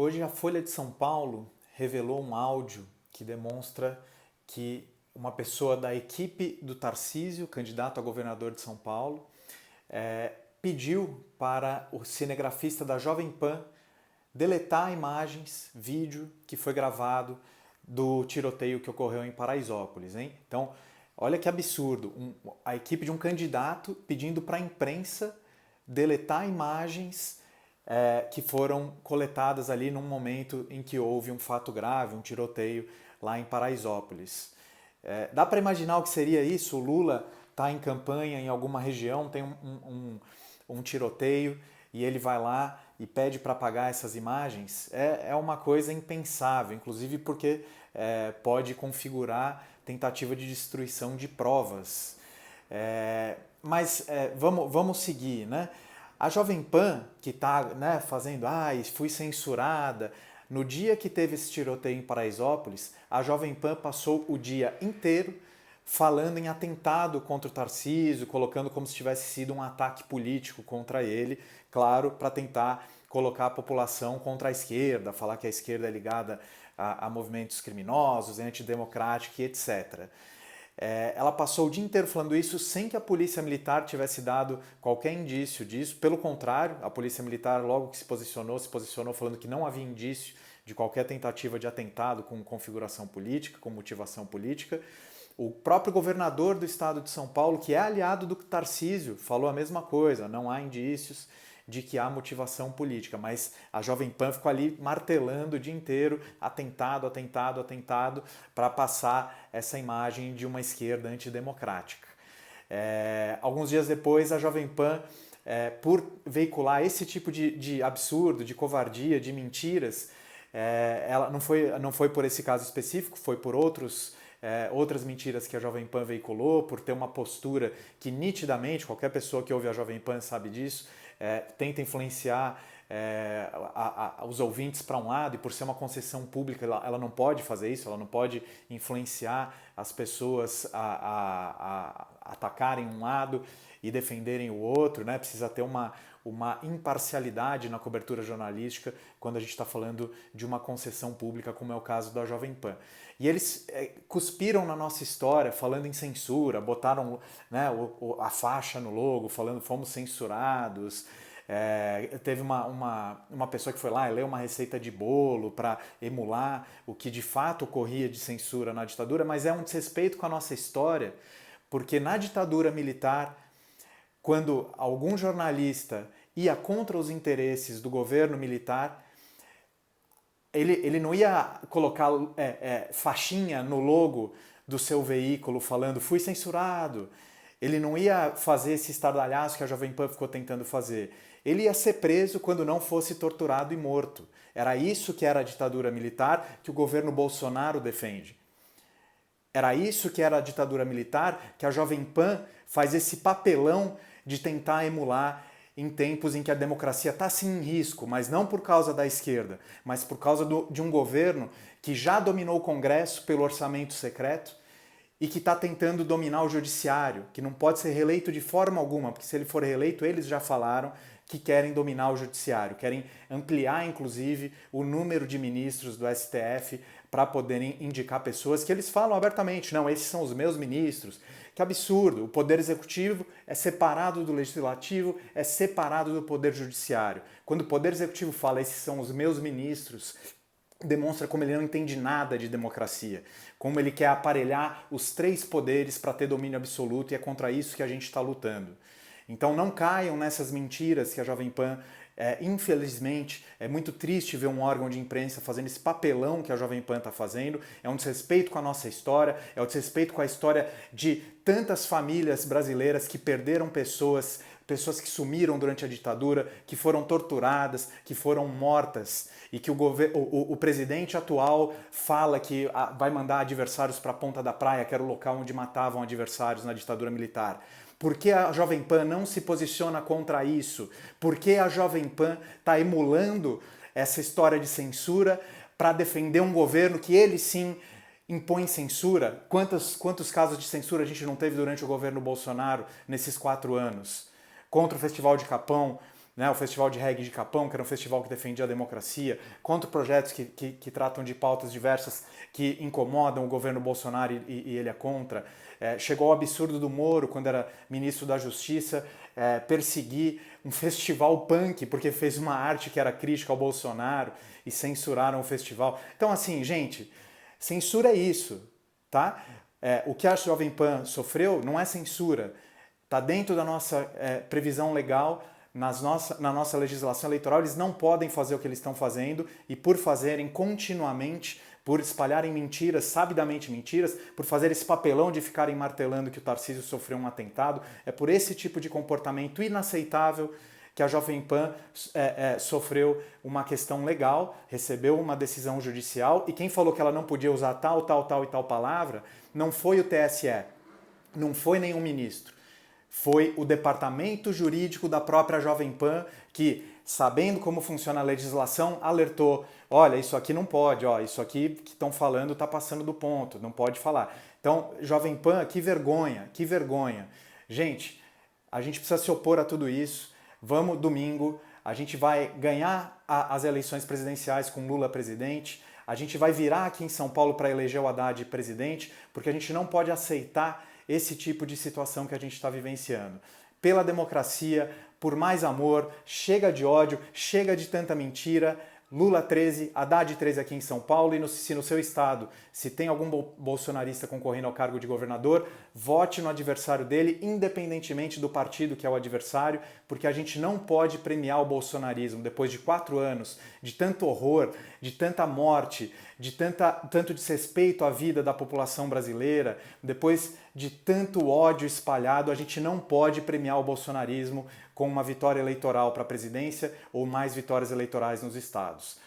Hoje a Folha de São Paulo revelou um áudio que demonstra que uma pessoa da equipe do Tarcísio, candidato a governador de São Paulo, pediu para o cinegrafista da Jovem Pan deletar imagens, vídeo que foi gravado do tiroteio que ocorreu em Paraisópolis, hein? Então, olha que absurdo, a equipe de um candidato pedindo para a imprensa deletar imagens que foram coletadas ali num momento em que houve um fato grave, um tiroteio lá em Paraisópolis. Dá para imaginar o que seria isso? O Lula está em campanha em alguma região, tem um tiroteio e ele vai lá e pede para apagar essas imagens? É uma coisa impensável, inclusive porque pode configurar tentativa de destruição de provas. Mas vamos seguir, né? A Jovem Pan, que está fazendo, fui censurada, no dia que teve esse tiroteio em Paraisópolis, a Jovem Pan passou o dia inteiro falando em atentado contra o Tarcísio, colocando como se tivesse sido um ataque político contra ele, claro, para tentar colocar a população contra a esquerda, falar que a esquerda é ligada a movimentos criminosos, antidemocrática e etc. Ela passou o dia inteiro falando isso sem que a polícia militar tivesse dado qualquer indício disso. Pelo contrário, a polícia militar, logo que se posicionou falando que não havia indício de qualquer tentativa de atentado com configuração política, com motivação política. O próprio governador do estado de São Paulo, que é aliado do Tarcísio, falou a mesma coisa, não há indícios de que há motivação política, mas a Jovem Pan ficou ali martelando o dia inteiro, atentado, atentado, atentado, para passar essa imagem de uma esquerda antidemocrática. Alguns dias depois, a Jovem Pan, por veicular esse tipo de absurdo, de covardia, de mentiras, ela não foi por esse caso específico, foi por outras mentiras que a Jovem Pan veiculou, por ter uma postura que nitidamente, qualquer pessoa que ouve a Jovem Pan sabe disso, tenta influenciar os ouvintes para um lado, e por ser uma concessão pública ela não pode fazer isso, ela não pode influenciar as pessoas a atacarem um lado e defenderem o outro, né? Precisa ter uma imparcialidade na cobertura jornalística quando a gente está falando de uma concessão pública, como é o caso da Jovem Pan. E eles cuspiram na nossa história, falando em censura, botaram a faixa no logo, falando fomos censurados. Teve uma pessoa que foi lá e leu uma receita de bolo para emular o que de fato ocorria de censura na ditadura, mas é um desrespeito com a nossa história, porque na ditadura militar, quando algum jornalista ia contra os interesses do governo militar, ele não ia colocar faixinha no logo do seu veículo falando fui censurado. Ele não ia fazer esse estardalhaço que a Jovem Pan ficou tentando fazer. Ele ia ser preso quando não fosse torturado e morto. Era isso que era a ditadura militar que o governo Bolsonaro defende. Era isso que era a ditadura militar que a Jovem Pan faz esse papelão de tentar emular em tempos em que a democracia está sim em risco, mas não por causa da esquerda, mas por causa de um governo que já dominou o Congresso pelo orçamento secreto e que está tentando dominar o judiciário, que não pode ser reeleito de forma alguma, porque se ele for reeleito, eles já falaram que querem dominar o judiciário, querem ampliar, inclusive, o número de ministros do STF para poderem indicar pessoas que eles falam abertamente, não, esses são os meus ministros. Que absurdo, o poder executivo é separado do legislativo, é separado do poder judiciário. Quando o poder executivo fala, esses são os meus ministros, demonstra como ele não entende nada de democracia, como ele quer aparelhar os três poderes para ter domínio absoluto, e é contra isso que a gente está lutando. Então não caiam nessas mentiras que a Jovem Pan, infelizmente, é muito triste ver um órgão de imprensa fazendo esse papelão que a Jovem Pan está fazendo, é um desrespeito com a nossa história, é um desrespeito com a história de tantas famílias brasileiras que perderam pessoas que sumiram durante a ditadura, que foram torturadas, que foram mortas, e que o presidente atual fala que vai mandar adversários para a Ponta da Praia, que era o local onde matavam adversários na ditadura militar. Por que a Jovem Pan não se posiciona contra isso? Por que a Jovem Pan está emulando essa história de censura para defender um governo que ele sim impõe censura? Quantos casos de censura a gente não teve durante o governo Bolsonaro nesses 4 anos? Contra o Festival de Capão, né, o Festival de Reggae de Capão, que era um festival que defendia a democracia, contra projetos que tratam de pautas diversas que incomodam o governo Bolsonaro e ele é contra. Chegou ao absurdo do Moro, quando era ministro da Justiça, perseguir um festival punk porque fez uma arte que era crítica ao Bolsonaro e censuraram o festival. Então, assim, gente, censura é isso, tá? O que a Jovem Pan sofreu não é censura, está dentro da nossa previsão legal, na nossa legislação eleitoral. Eles não podem fazer o que eles estão fazendo e por fazerem continuamente, por espalharem mentiras, sabidamente mentiras, por fazer esse papelão de ficarem martelando que o Tarcísio sofreu um atentado, é por esse tipo de comportamento inaceitável que a Jovem Pan sofreu uma questão legal, recebeu uma decisão judicial e quem falou que ela não podia usar tal e tal palavra não foi o TSE, não foi nenhum ministro. Foi o departamento jurídico da própria Jovem Pan que, sabendo como funciona a legislação, alertou, olha, isso aqui não pode, ó, isso aqui que estão falando está passando do ponto, não pode falar. Então, Jovem Pan, que vergonha, que vergonha. Gente, a gente precisa se opor a tudo isso. Vamos, domingo, a gente vai ganhar as eleições presidenciais com Lula presidente, a gente vai virar aqui em São Paulo para eleger o Haddad presidente, porque a gente não pode aceitar esse tipo de situação que a gente está vivenciando. Pela democracia, por mais amor, chega de ódio, chega de tanta mentira. Lula 13, Haddad 13 aqui em São Paulo e se no seu estado, se tem algum bolsonarista concorrendo ao cargo de governador, vote no adversário dele, independentemente do partido que é o adversário, porque a gente não pode premiar o bolsonarismo depois de 4 anos de tanto horror, de tanta morte, de tanto desrespeito à vida da população brasileira, depois de tanto ódio espalhado, a gente não pode premiar o bolsonarismo com uma vitória eleitoral para a presidência ou mais vitórias eleitorais nos estados.